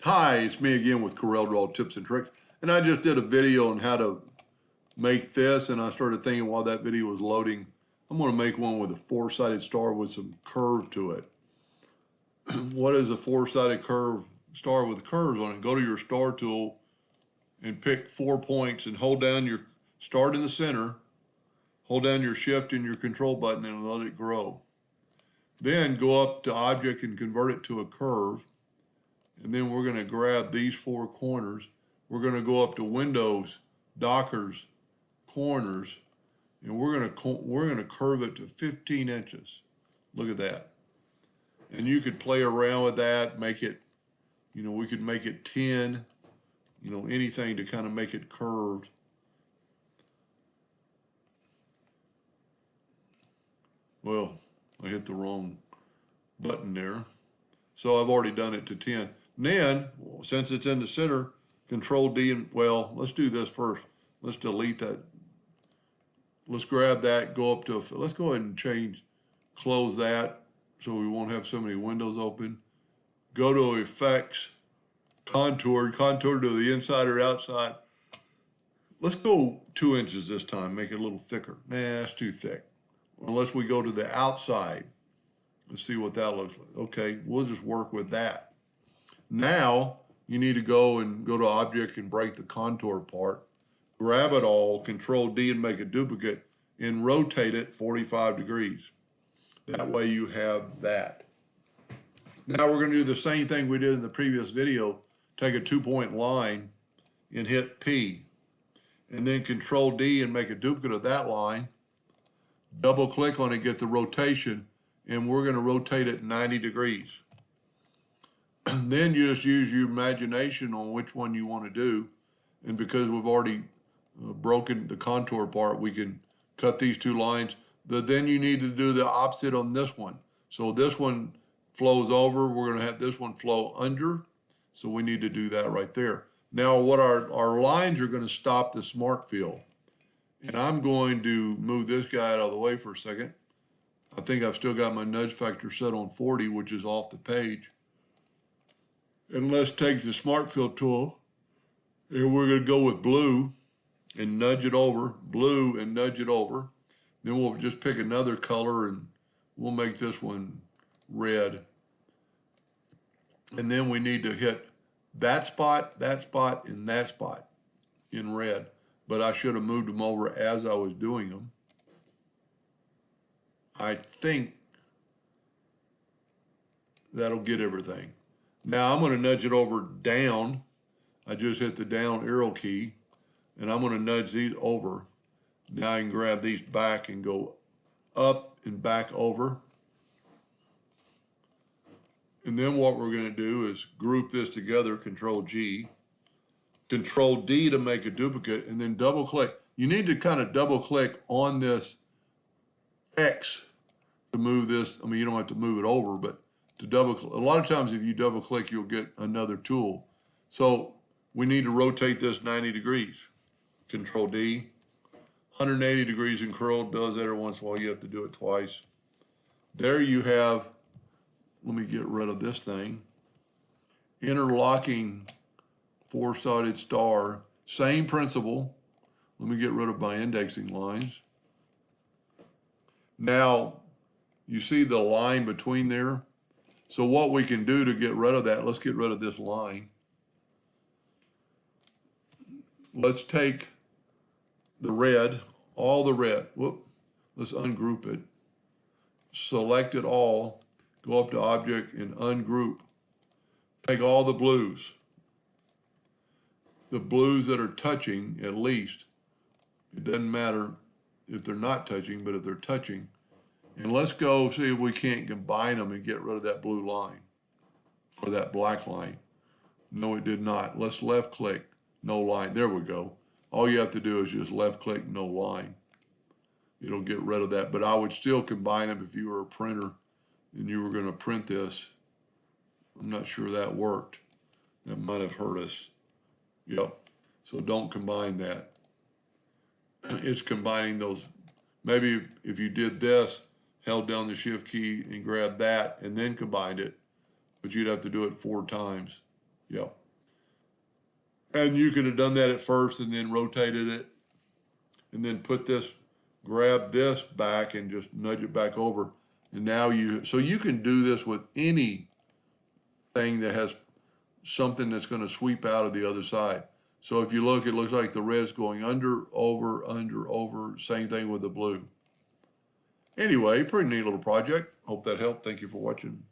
Hi, it's me again with CorelDraw tips and tricks. And I just did a video on how to make this, and I started thinking while that video was loading, I'm going to make one with a four-sided star with some curve to it. What is a four-sided curve star with curves on it? Go to your star tool and pick 4 points and hold down your start in the center, hold down your shift and your control button and let it grow. Then go up to object and convert it to a curve. And then we're going to grab these 4 corners. We're going to go up to Windows, Dockers, Corners, and we're going to curve it to 15 inches. Look at that. And you could play around with that, make it, we could make it 10, anything to kind of make it curved. Well, I hit the wrong button there. So I've already done it to 10. And then, since it's in the center, Control D and, well, let's do this first. Let's delete that. Let's grab that, go up to, let's go ahead and close that so we won't have so many windows open. Go to Effects, Contour to the inside or outside. Let's go 2 inches this time, make it a little thicker. Nah, that's too thick. Unless we go to the outside. Let's see what that looks like. Okay, we'll just work with that. Now, you need to go to Object and break the contour part. Grab it all, Control D and make a duplicate, and rotate it 45 degrees. That way you have that. Now we're going to do the same thing we did in the previous video. Take a 2-point line and hit P. And then Control D and make a duplicate of that line. Double click on it, get the rotation, and we're going to rotate it 90 degrees. Then you just use your imagination on which one you want to do. And because we've already broken the contour part, we can cut these 2 lines. But then you need to do the opposite on this one. So this one flows over. We're going to have this one flow under. So we need to do that right there. Now what our lines are going to stop the smart fill. And I'm going to move this guy out of the way for a second. I think I've still got my nudge factor set on 40, which is off the page. And let's take the Smart Fill tool, and we're going to go with blue and nudge it over, blue and nudge it over. Then we'll just pick another color and we'll make this one red. And then we need to hit that spot, and that spot in red. But I should have moved them over as I was doing them. I think that'll get everything. Now I'm going to nudge it over down. I just hit the down arrow key, and I'm going to nudge these over. Now I can grab these back and go up and back over. And then what we're going to do is group this together, Control G, Control D to make a duplicate, and then double click. You need to kind of double click on this X to move this. I mean, you don't have to move it over, but to double click. A lot of times if you double click, you'll get another tool. So we need to rotate this 90 degrees. Control D, 180 degrees, and Corel does that every once in a while. You have to do it twice. There you have, let me get rid of this thing. Interlocking four-sided star, same principle. Let me get rid of my indexing lines. Now, you see the line between there? So what we can do to get rid of that, let's get rid of this line. Let's take the red, all the red. Whoop, let's ungroup it. Select it all, go up to Object and Ungroup. Take all the blues. The blues that are touching, at least. It doesn't matter if they're not touching, but if they're touching. And let's go see if we can't combine them and get rid of that blue line or that black line. No, it did not. Let's left click, no line. There we go. All you have to do is just left click, no line. It'll get rid of that, but I would still combine them if you were a printer and you were going to print this. I'm not sure that worked. That might have hurt us. Yep. So don't combine that. It's combining those. Maybe if you did this, held down the shift key and grabbed that and then combined it, but you'd have to do it 4 times. Yeah. And you could have done that at first and then rotated it and then grab this back and just nudge it back over. And now so you can do this with anything that has something that's going to sweep out of the other side. So if you look, it looks like the red's going under, over, same thing with the blue. Anyway, pretty neat little project. Hope that helped. Thank you for watching.